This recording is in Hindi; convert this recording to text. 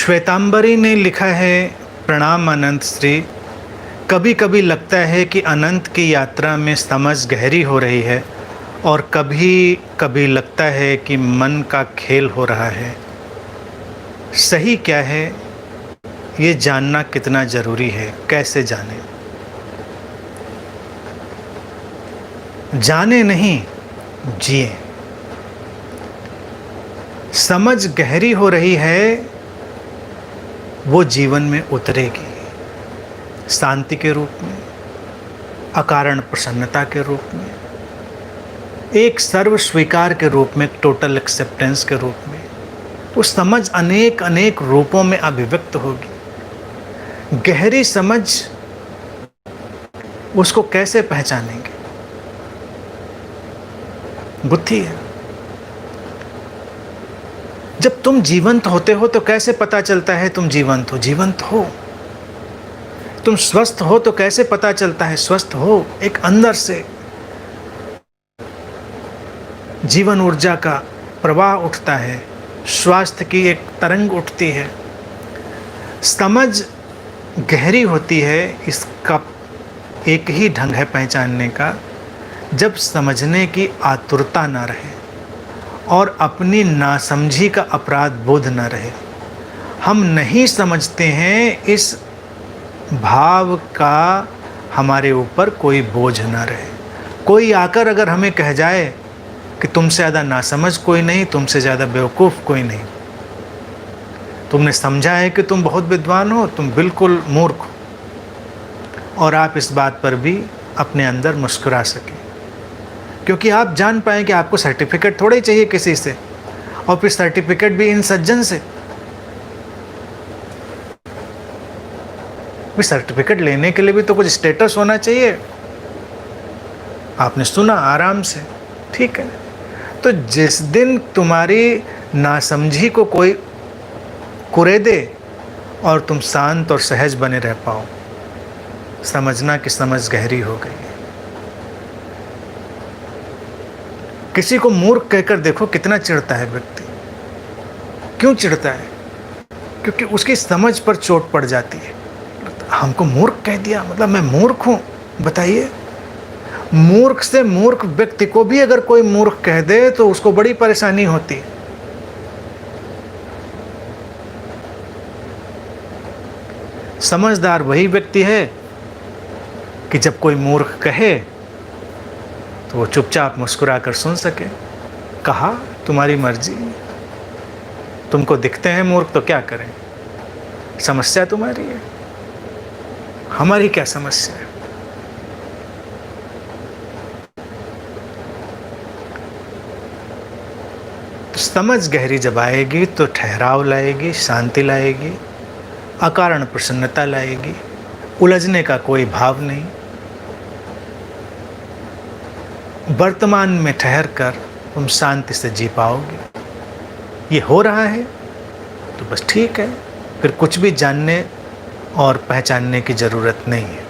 श्वेतांबरी ने लिखा है, प्रणाम अनंत श्री। कभी कभी लगता है कि अनंत की यात्रा में समझ गहरी हो रही है और कभी कभी लगता है कि मन का खेल हो रहा है। सही क्या है ये जानना कितना ज़रूरी है, कैसे जाने? जाने नहीं, जिए। समझ गहरी हो रही है, वो जीवन में उतरेगी शांति के रूप में, अकारण प्रसन्नता के रूप में, एक सर्व स्वीकार के रूप में, टोटल एक्सेप्टेंस के रूप में। वो समझ अनेक अनेक रूपों में अभिव्यक्त होगी। गहरी समझ, उसको कैसे पहचानेंगे? बुद्धि है। जब तुम जीवंत होते हो तो कैसे पता चलता है तुम जीवंत हो? जीवंत हो। तुम स्वस्थ हो तो कैसे पता चलता है स्वस्थ हो? एक अंदर से जीवन ऊर्जा का प्रवाह उठता है, स्वास्थ्य की एक तरंग उठती है। समझ गहरी होती है, इसका एक ही ढंग है पहचानने का, जब समझने की आतुरता ना रहे और अपनी नासमझी का अपराध बोध न रहे। हम नहीं समझते हैं, इस भाव का हमारे ऊपर कोई बोझ न रहे। कोई आकर अगर हमें कह जाए कि तुमसे ज़्यादा नासमझ कोई नहीं, तुमसे ज़्यादा बेवकूफ़ कोई नहीं, तुमने समझा है कि तुम बहुत विद्वान हो, तुम बिल्कुल मूर्ख हो, और आप इस बात पर भी अपने अंदर मुस्कुरा सकें, क्योंकि आप जान पाएँ कि आपको सर्टिफिकेट थोड़ा ही चाहिए किसी से, और फिर सर्टिफिकेट भी इन सज्जन से। सर्टिफिकेट लेने के लिए भी तो कुछ स्टेटस होना चाहिए। आपने सुना आराम से, ठीक है। तो जिस दिन तुम्हारी नासमझी को कोई कुरेदे और तुम शांत और सहज बने रह पाओ, समझना कि समझ गहरी हो गई है। किसी को मूर्ख कहकर देखो कितना चिढ़ता है व्यक्ति। क्यों चिढ़ता है? क्योंकि उसकी समझ पर चोट पड़ जाती है। हमको मूर्ख कह दिया, मतलब मैं मूर्ख हूं? बताइए, मूर्ख से मूर्ख व्यक्ति को भी अगर कोई मूर्ख कह दे तो उसको बड़ी परेशानी होती है। समझदार वही व्यक्ति है कि जब कोई मूर्ख कहे तो वो चुपचाप मुस्कुरा कर सुन सके। कहा, तुम्हारी मर्जी, तुमको दिखते हैं मूर्ख तो क्या करें, समस्या तुम्हारी है, हमारी क्या समस्या है? तो समझ गहरी जब आएगी तो ठहराव लाएगी, शांति लाएगी, अकारण प्रसन्नता लाएगी, उलझने का कोई भाव नहीं। वर्तमान में ठहर कर तुम शांति से जी पाओगे। ये हो रहा है तो बस ठीक है, फिर कुछ भी जानने और पहचानने की ज़रूरत नहीं है।